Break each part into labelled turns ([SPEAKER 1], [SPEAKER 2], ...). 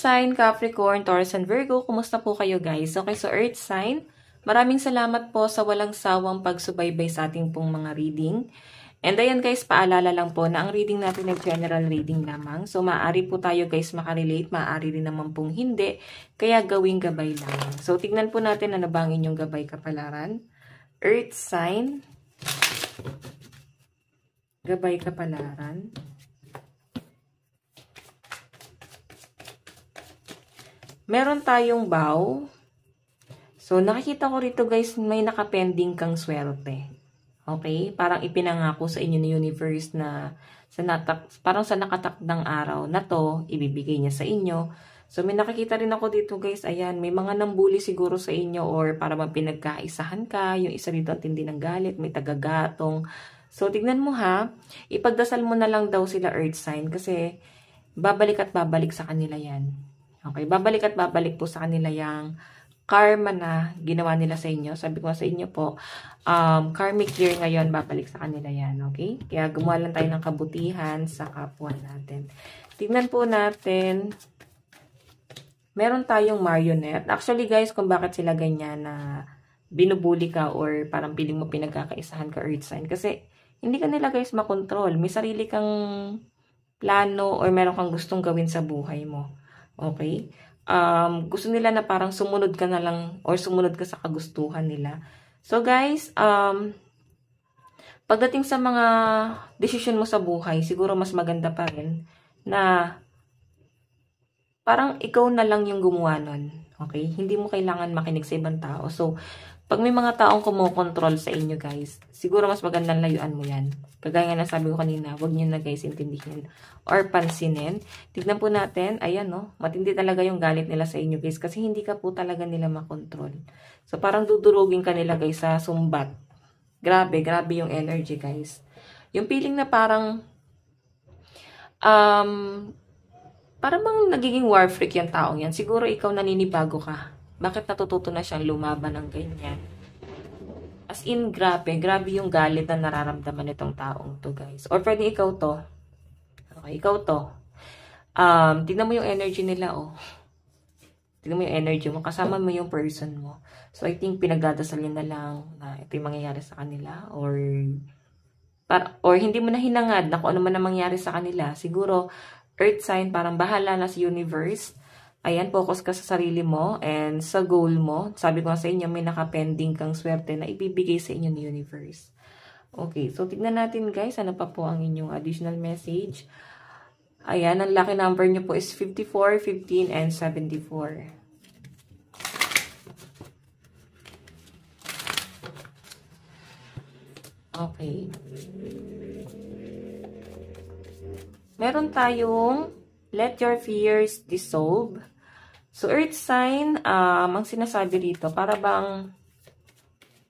[SPEAKER 1] sign, Capricorn, Taurus, and Virgo, kumusta po kayo guys? Okay, so Earth sign, maraming salamat po sa walang sawang pagsubaybay sa ating pong mga reading. And ayan guys, paalala lang po na ang reading natin ay general reading lamang. So maaari po tayo guys makarelate, maaari rin naman pong hindi. Kaya gawing gabay lamang. So tignan po natin ano ba ang inyong gabay kapalaran. Earth sign, gabay kapalaran. Meron tayong bow. So, nakikita ko rito guys, may nakapending kang swerte. Okay? Parang ipinangako sa inyo ni universe na parang sa nakatakdang araw na to, ibibigay niya sa inyo. So, may nakikita rin ako dito guys. Ayan, may mga nambuli siguro sa inyo or para mapinagkaisahan ka. Yung isa rito at hindi ng galit, may tagagatong. So, tignan mo ha. Ipagdasal mo na lang daw sila earth sign kasi babalik at babalik sa kanila yan. Okay, babalik at babalik po sa kanila yung karma na ginawa nila sa inyo. Sabi ko sa inyo po, karmic year ngayon, babalik sa kanila yan. Okay? Kaya gumawa lang tayo ng kabutihan sa kapwa natin. Tignan po natin. Meron tayong marionette. Actually guys, kung bakit sila ganyan na binubuli ka or parang piling mo pinagkakaisahan ka earth sign. Kasi hindi ka nila guys makontrol. May sarili kang plano or meron kang gustong gawin sa buhay mo. Okay? Gusto nila na parang sumunod ka na lang or sumunod ka sa kagustuhan nila. So guys, pagdating sa mga decision mo sa buhay, siguro mas maganda pa rin na parang ikaw na lang yung gumawa nun. Okay? Hindi mo kailangan makinig sa ibang tao. So, pag may mga taong kumokontrol sa inyo guys, siguro mas magandang layuan mo yan. Kagaya nga sabi ko kanina, huwag nyo na guys intindihin or pansinin. Tignan po natin, ayan no, matindi talaga yung galit nila sa inyo guys kasi hindi ka po talaga nila makontrol. So parang dudurugin ka nila guys sa sumbat. Grabe, grabe yung energy guys. Yung feeling na parang, parang bang nagiging war freak yung taong yan. Siguro ikaw naninibago ka. Bakit natututo na siyang lumaban ng ganyan? As in, grabe yung galit na nararamdaman nitong taong to, guys. Or pwede ikaw to. Okay, ikaw to. Tignan mo yung energy nila, oh. Tignan mo yung energy mo. Kasama mo yung person mo. So, I think pinagdadasalin na lang na ito yung mangyayari sa kanila. Or hindi mo na hinangad na kung ano man na mangyayari sa kanila. Siguro, earth sign, parang bahala na si universe. Ayan, focus ka sa sarili mo and sa goal mo. Sabi ko sa inyo, may nakapending kang swerte na ibibigay sa inyo ni universe. Okay, so tignan natin guys, ano pa po ang inyong additional message. Ayan, ang lucky number nyo po is 54, 15, and 74. Okay. Meron tayong let your fears dissolve. So, earth sign, ang sinasabi rito, para bang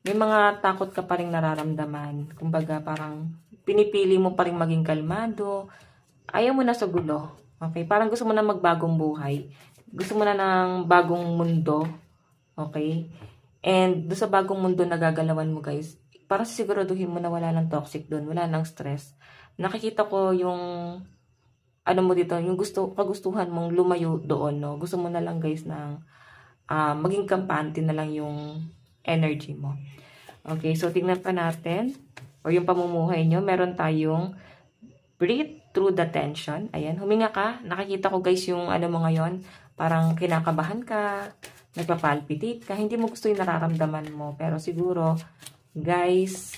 [SPEAKER 1] may mga takot ka pa rin nararamdaman. Kumbaga, parang pinipili mo pa rin maging kalmado. Ayaw mo na sa gulo. Okay? Parang gusto mo na magbagong buhay. Gusto mo na ng bagong mundo. Okay? And doon sa bagong mundo na gagalawan mo, guys, parang siguraduhin mo na wala ng toxic doon, wala ng stress. Nakikita ko yung ano mo dito, yung kagustuhan mong lumayo doon, no? Gusto mo na lang guys ng maging kampante na lang yung energy mo. Okay, so tingnan pa natin or yung pamumuhay nyo. Meron tayong breathe through the tension. Ayan, huminga ka. Nakikita ko guys yung ano mo ngayon, parang kinakabahan ka, nagpapalpitate ka. Hindi mo gusto yung nararamdaman mo. Pero siguro, guys,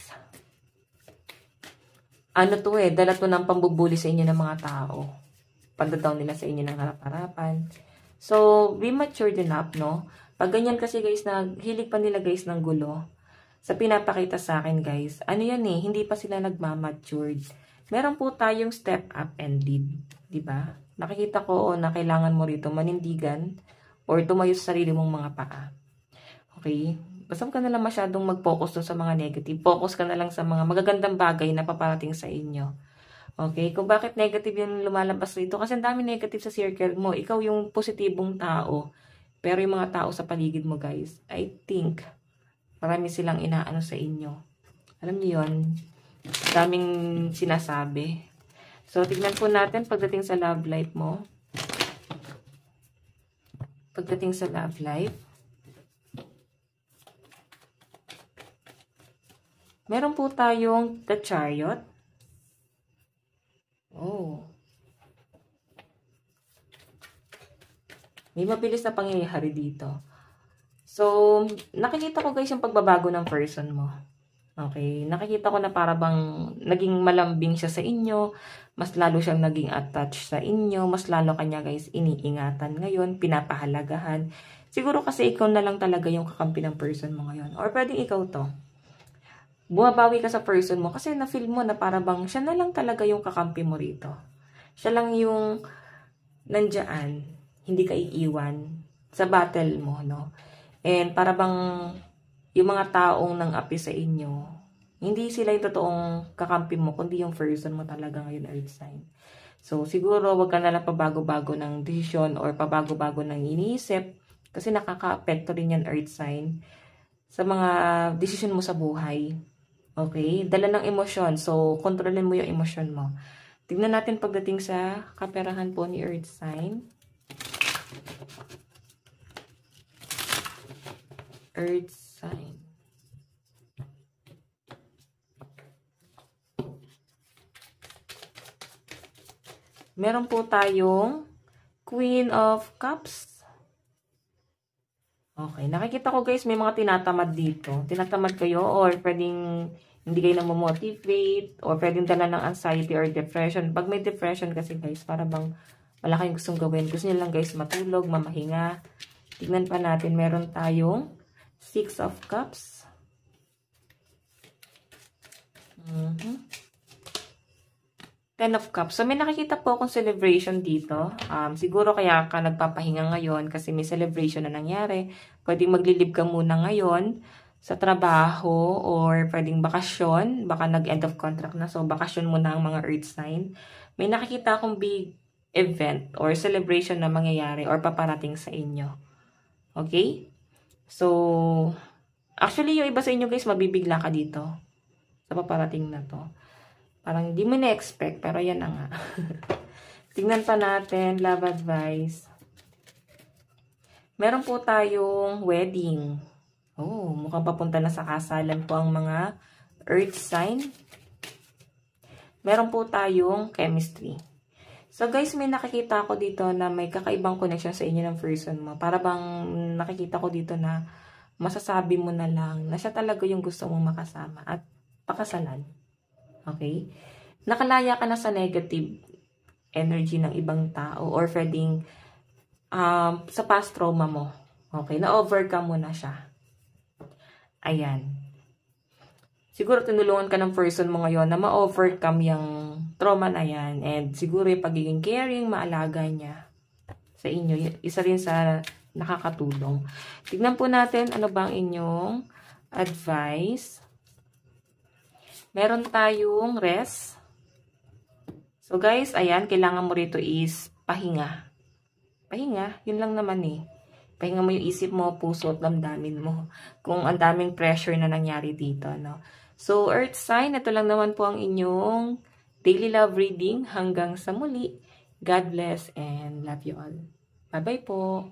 [SPEAKER 1] ano to dala to ng pambubuli sa inyo ng mga tao. Pagdadaw nila sa inyo ng harap-harapan. So, be matured enough, no? Pag ganyan kasi guys, hilig pa nila guys ng gulo. Sa pinapakita sa akin guys, ano yan hindi pa sila nagmamatured. Meron po tayong step up and lead. Diba? Nakikita ko na kailangan mo rito manindigan or tumayo sa sarili mong mga paa. Okay? Basta ka na lang masyadong mag-focus dun sa mga negative. Focus ka na lang sa mga magagandang bagay na paparating sa inyo. Okay? Kung bakit negative yung lumalabas rito? Kasi ang dami negative sa circle mo. Ikaw yung positibong tao. Pero yung mga tao sa paligid mo, guys, I think, marami silang inaano sa inyo. Alam niyo yun? Daming sinasabi. So, tignan po natin pagdating sa love life mo. pagdating sa love life. Meron po tayong The Chariot. Oh. May mabilis na pangyayari dito. So, nakikita ko guys yung pagbabago ng person mo. Okay? Nakikita ko na para bang naging malambing siya sa inyo, mas lalo siyang naging attached sa inyo, mas lalo kanya guys iniingatan ngayon, pinapahalagahan. Siguro kasi ikaw na lang talaga yung kakampi ng person mo ngayon. Or pwedeng ikaw to. Bumabawi ka sa person mo kasi na-feel mo na para bang siya na lang talaga yung kakampi mo rito. Siya lang yung nandyan, hindi ka iiwan sa battle mo, no? And para bang yung mga taong nang api sa inyo, hindi sila yung totoong kakampi mo, kundi yung person mo talaga ngayon, Earth sign. So, siguro wag ka na lang pabago-bago ng desisyon or pabago-bago ng iniisip kasi nakaka-apekto rin yan, Earth sign, sa mga desisyon mo sa buhay. Okay? Dala ng emosyon. So, kontrolin mo yung emosyon mo. Tignan natin pagdating sa kaperahan po ni Earth sign. Earth sign. Meron po tayong Queen of Cups. Okay, nakikita ko guys, may mga tinatamad dito. Tinatamad kayo or pwedeng hindi kayo na motivate or pwedeng dala ng anxiety or depression. Pag may depression kasi guys, para bang wala kayong gustong gawin. Gusto nyo lang guys matulog, mamahinga. Tignan pa natin, meron tayong Six of Cups. Ten of Cups. So, may nakikita po akong celebration dito. Siguro kaya ka nagpapahinga ngayon kasi may celebration na nangyari. Pwedeng maglilib ka muna ngayon sa trabaho or pwedeng bakasyon. Baka nag-end of contract na. So, bakasyon muna ang mga Earth sign. May nakikita akong big event or celebration na mangyayari or paparating sa inyo. Okay? So, actually, yung iba sa inyo guys, mabibigla ka dito sa paparating na to. Parang hindi mo na-expect, pero yan na nga. Tingnan pa natin, love advice. Meron po tayong wedding. Oh, mukhang papunta na sa kasalan po ang mga Earth sign. Meron po tayong chemistry. So guys, may nakikita ko dito na may kakaibang connection sa inyo ng person mo. Para bang nakikita ko dito na masasabi mo na lang na siya talaga yung gusto mong makasama at pakasalan. Okay? Nakalaya ka na sa negative energy ng ibang tao or pwedeng sa past trauma mo. Okay? Na-overcome mo na siya. Ayan. Siguro tinulungan ka ng person mo ngayon na ma-overcome yung trauma na yan. And siguro yung pagiging caring, maalaga niya sa inyo. Isa rin sa nakakatulong. Tignan po natin ano ba ang inyong advice. Meron tayong rest. So guys, ayan, kailangan mo rito is pahinga. Pahinga, yun lang naman eh. Pahinga mo yung isip mo, puso at damdamin mo. Kung ang daming pressure na nangyari dito, no? So, Earth sign, ito lang naman po ang inyong daily love reading. Hanggang sa muli. God bless and love you all. Bye-bye po.